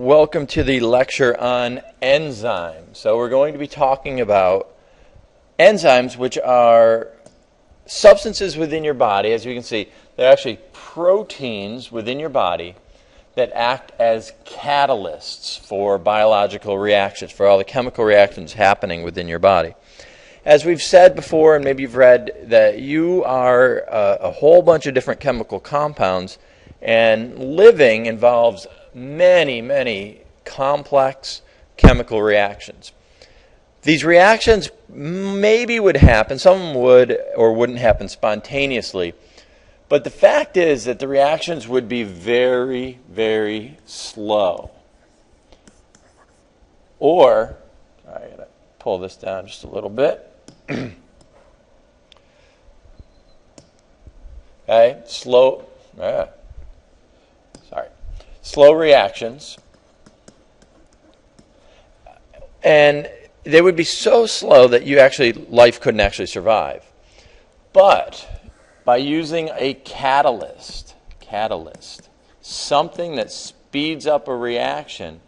welcome to the lecture on enzymes. So we're going to be talking about enzymes, which are substances within your body. As you can see, they're actually proteins within your body that act as catalysts for biological reactions, for all the chemical reactions happening within your body. As we've said before, and maybe you've read, that you are a whole bunch of different chemical compounds, and living involves many, many complex chemical reactions. These reactions maybe would happen, some would or wouldn't happen spontaneously, but the fact is that the reactions would be very, very slow. Or, I gotta pull this down just a little bit. Okay, slow reactions, and they would be so slow that life couldn't actually survive. But by using a catalyst, something that speeds up a reaction,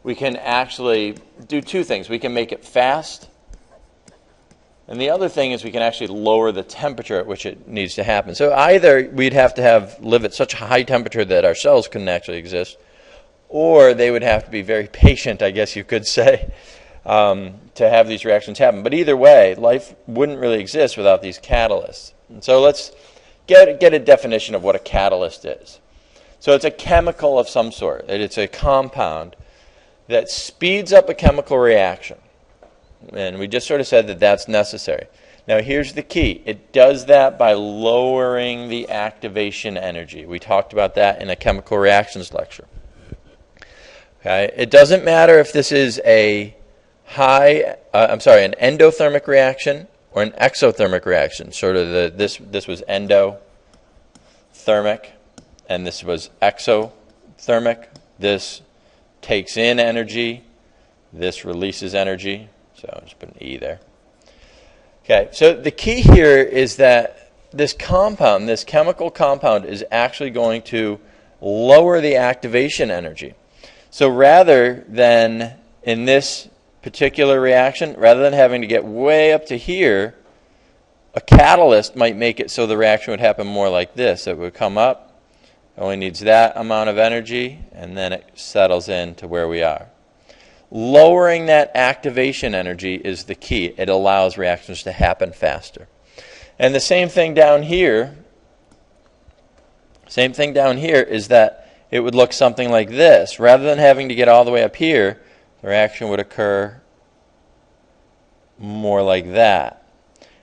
we can actually do two things. We can make it fast, and the other thing is we can actually lower the temperature at which it needs to happen. So either we'd have to live at such a high temperature that our cells couldn't actually exist, or they would have to be very patient, I guess you could say, to have these reactions happen. But either way, life wouldn't really exist without these catalysts. And so let's get a definition of what a catalyst is. So it's a chemical of some sort. It's a compound that speeds up a chemical reaction. And we just sort of said that that's necessary. Now here's the key. It does that by lowering the activation energy. We talked about that in a chemical reactions lecture. Okay? It doesn't matter if this is an endothermic reaction or an exothermic reaction. Sort of this was endothermic and this was exothermic. This takes in energy. This releases energy. So I'll just put an E there. Okay, so the key here is that this compound, this chemical compound, is actually going to lower the activation energy. So rather than, in this particular reaction, rather than having to get way up to here, a catalyst might make it so the reaction would happen more like this. It would come up, it only needs that amount of energy, and then it settles in to where we are. Lowering that activation energy is the key. It allows reactions to happen faster. And the same thing down here is that it would look something like this. Rather than having to get all the way up here, the reaction would occur more like that.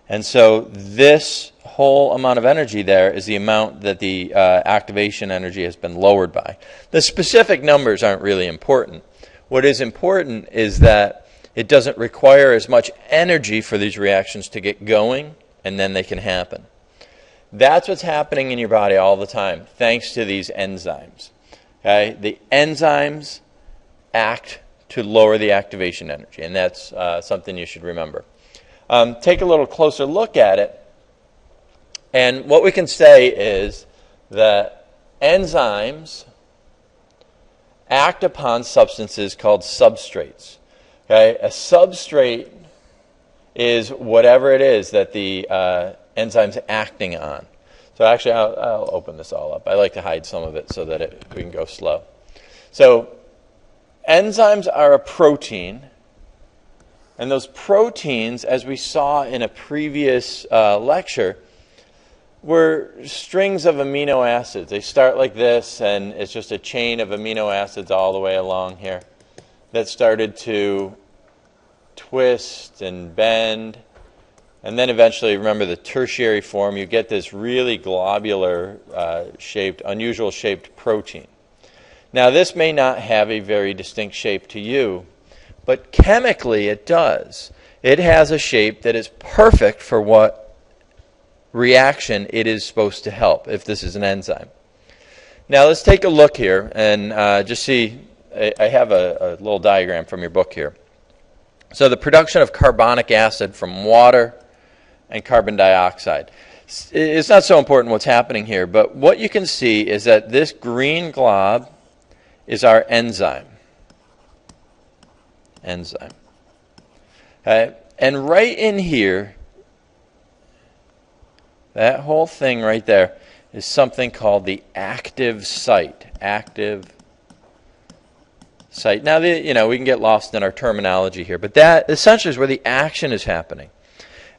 And so this whole amount of energy there is the amount that the activation energy has been lowered by. The specific numbers aren't really important. What is important is that it doesn't require as much energy for these reactions to get going, and then they can happen. That's what's happening in your body all the time, thanks to these enzymes. Okay? The enzymes act to lower the activation energy, and that's something you should remember. Take a little closer look at it, and what we can say is that enzymes act upon substances called substrates. Okay? A substrate is whatever it is that the enzyme's acting on. So actually, I'll open this all up. I like to hide some of it so that we can go slow. So enzymes are a protein, and those proteins, as we saw in a previous lecture, were strings of amino acids. They start like this, and it's just a chain of amino acids all the way along here that started to twist and bend. And then eventually, remember the tertiary form, you get this really globular shaped, unusual shaped protein. Now this may not have a very distinct shape to you, but chemically it does. It has a shape that is perfect for what reaction it is supposed to help, if this is an enzyme. Now let's take a look here and just see. I have a little diagram from your book here. So the production of carbonic acid from water and carbon dioxide. It's not so important what's happening here, but what you can see is that this green glob is our enzyme. enzyme. And right in here, that whole thing right there is something called the active site. Active site. Now, we can get lost in our terminology here, but that essentially is where the action is happening.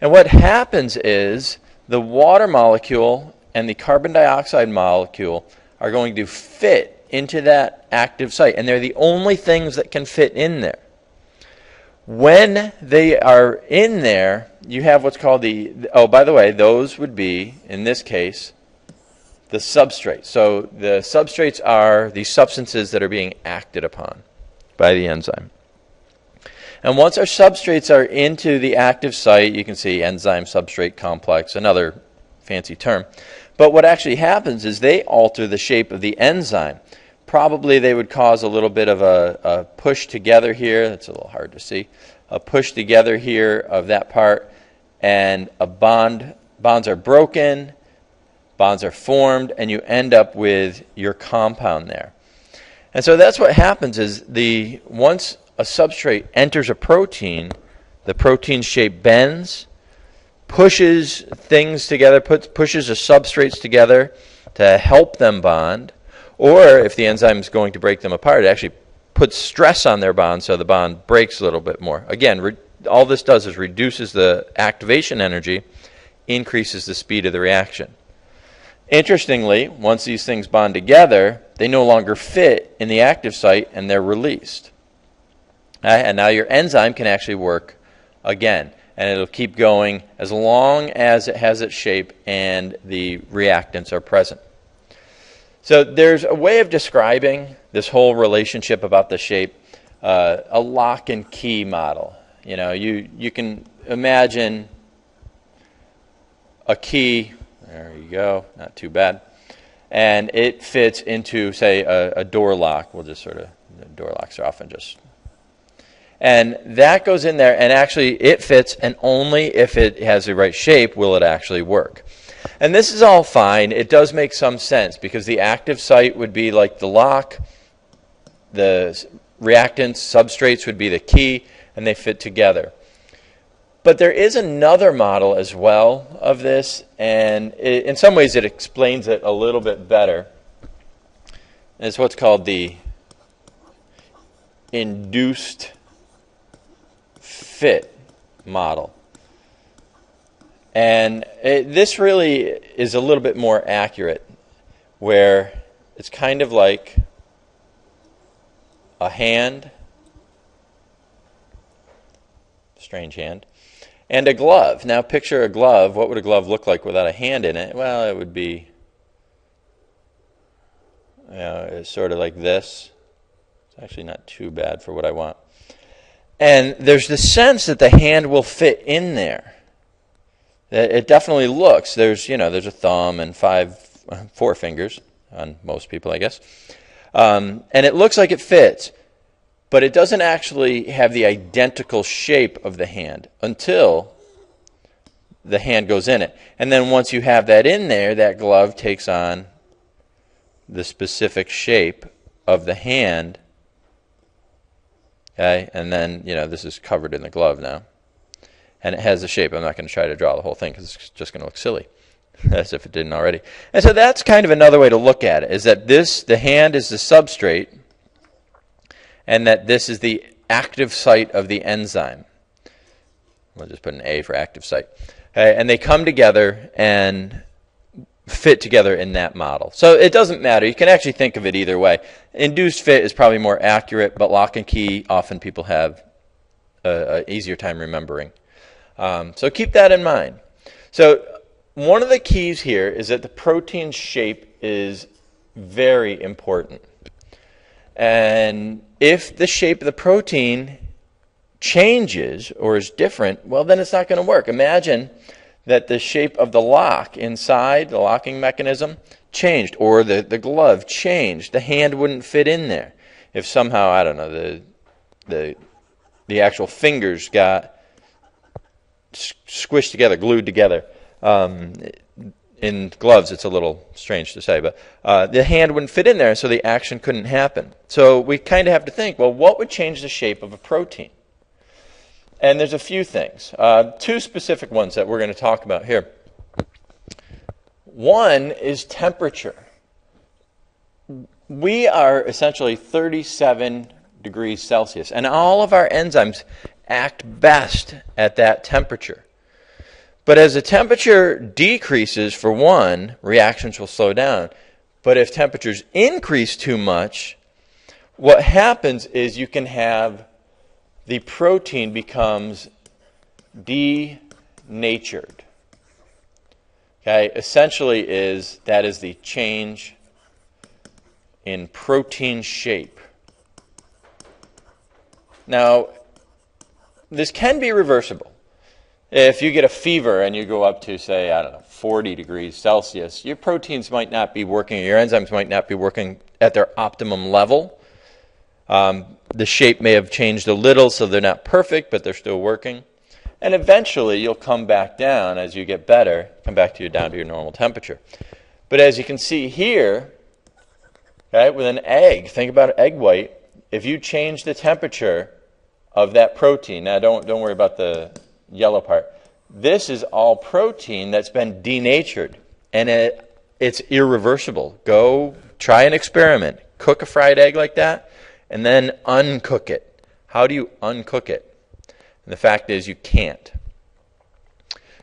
And what happens is the water molecule and the carbon dioxide molecule are going to fit into that active site, and they're the only things that can fit in there. When they are in there, you have what's called by the way, those would be, in this case, the substrates. So the substrates are the substances that are being acted upon by the enzyme. And once our substrates are into the active site, you can see enzyme substrate complex, another fancy term. But what actually happens is they alter the shape of the enzyme. Probably they would cause a little bit of a push together here. That's a little hard to see. A push together here of that part, and bonds are broken, bonds are formed, and you end up with your compound there. And so that's what happens is once a substrate enters a protein, the protein shape bends, pushes things together, pushes the substrates together to help them bond, or if the enzyme is going to break them apart, it actually puts stress on their bond so the bond breaks a little bit more. Again, all this does is reduces the activation energy, increases the speed of the reaction. Interestingly, once these things bond together, they no longer fit in the active site and they're released. And now your enzyme can actually work again. And it'll keep going as long as it has its shape and the reactants are present. So there's a way of describing this whole relationship about the shape, a lock and key model. You can imagine a key, there you go, not too bad, and it fits into, say, a door lock. We'll just door locks are often just... And that goes in there, and actually it fits, and only if it has the right shape will it actually work. And this is all fine. It does make some sense, because the active site would be like the lock, the reactants, substrates would be the key, and they fit together. But there is another model as well of this, and in some ways it explains it a little bit better. It's what's called the induced fit model. And this really is a little bit more accurate, where it's kind of like a hand, strange hand, and a glove. Now picture a glove. What would a glove look like without a hand in it? Well, it would be it's sort of like this. It's actually not too bad for what I want. And there's the sense that the hand will fit in there. It definitely looks. There's a thumb and 4 fingers on most people, I guess. And it looks like it fits, but it doesn't actually have the identical shape of the hand until the hand goes in it. And then once you have that in there, that glove takes on the specific shape of the hand. Okay, and then, this is covered in the glove now. And it has the shape. I'm not going to try to draw the whole thing because it's just going to look silly, as if it didn't already. And so that's kind of another way to look at it, is that the hand is the substrate, and that this is the active site of the enzyme. We'll just put an A for active site. Okay, and they come together and fit together in that model. So it doesn't matter. You can actually think of it either way. Induced fit is probably more accurate, but lock and key, often people have an easier time remembering. So keep that in mind. So one of the keys here is that the protein shape is very important. And if the shape of the protein changes or is different, well, then it's not going to work. Imagine that the shape of the lock inside, the locking mechanism, changed, or the glove changed. The hand wouldn't fit in there. If somehow, I don't know, the actual fingers got squished together, glued together, in in gloves, it's a little strange to say, but the hand wouldn't fit in there, so the action couldn't happen. So we kind of have to think, well, what would change the shape of a protein? And there's a few things. Two specific ones that we're going to talk about here. One is temperature. We are essentially 37 degrees Celsius, and all of our enzymes act best at that temperature. But as the temperature decreases, for one, reactions will slow down. But if temperatures increase too much, what happens is you can have the protein becomes denatured. Okay, essentially that is the change in protein shape. Now, this can be reversible. If you get a fever and you go up to, say, 40 degrees Celsius, your proteins might not be working, your enzymes might not be working at their optimum level. The shape may have changed a little, so they're not perfect, but they're still working. And eventually, you'll come back down as you get better, down to your normal temperature. But as you can see here, okay, with an egg, think about an egg white. If you change the temperature of that protein, now don't worry about the yellow part. This is all protein that's been denatured, and it's irreversible. Go try an experiment. Cook a fried egg like that, and then uncook it. How do you uncook it? And the fact is you can't.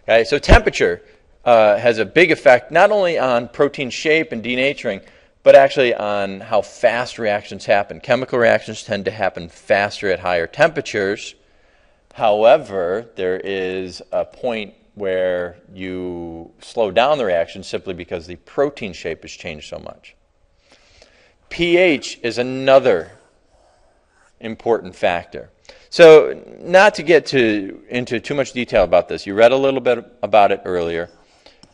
Okay, so temperature has a big effect not only on protein shape and denaturing, but actually on how fast reactions happen. Chemical reactions tend to happen faster at higher temperatures. However, there is a point where you slow down the reaction simply because the protein shape has changed so much. pH is another important factor. So not to get into too much detail about this, you read a little bit about it earlier,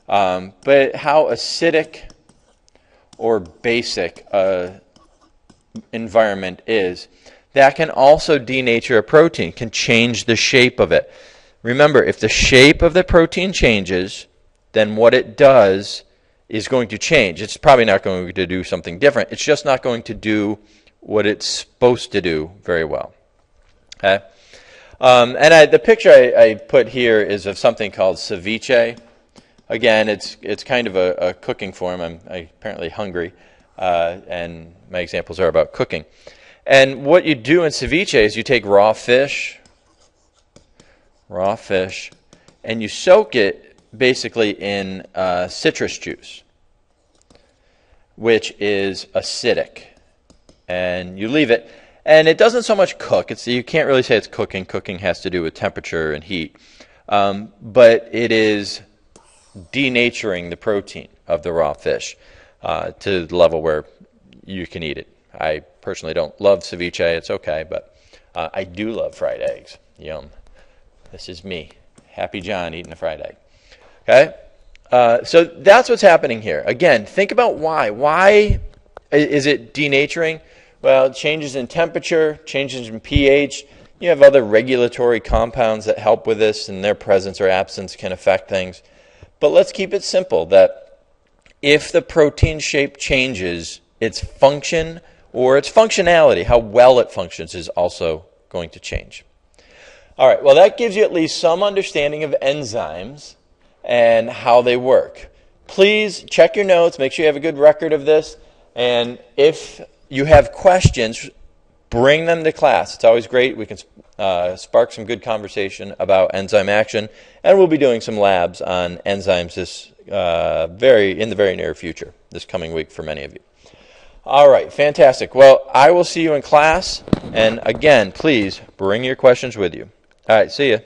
but how acidic or basic environment is, that can also denature a protein, can change the shape of it. Remember, if the shape of the protein changes, then what it does is going to change. It's probably not going to do something different. It's just not going to do what it's supposed to do very well. Okay? The picture I put here is of something called ceviche. Again, it's kind of a cooking form. I'm apparently hungry, and my examples are about cooking. And what you do in ceviche is you take raw fish, and you soak it basically in citrus juice, which is acidic. And you leave it, and it doesn't so much cook. You can't really say it's cooking. Cooking has to do with temperature and heat. But it is denaturing the protein of the raw fish to the level where you can eat it. I personally don't love ceviche. It's okay, but I do love fried eggs. Yum. This is me, Happy John, eating a fried egg. Okay? So that's what's happening here. Again, think about why. Why is it denaturing? Well, changes in temperature, changes in pH. You have other regulatory compounds that help with this, and their presence or absence can affect things. But let's keep it simple, that if the protein shape changes, its function or its functionality, how well it functions, is also going to change. All right, well, that gives you at least some understanding of enzymes and how they work. Please check your notes, make sure you have a good record of this, and if you have questions, bring them to class. It's always great. We can spark some good conversation about enzyme action, and we'll be doing some labs on enzymes in the very near future, this coming week for many of you. All right, fantastic. Well, I will see you in class, and again, please bring your questions with you. All right, see you.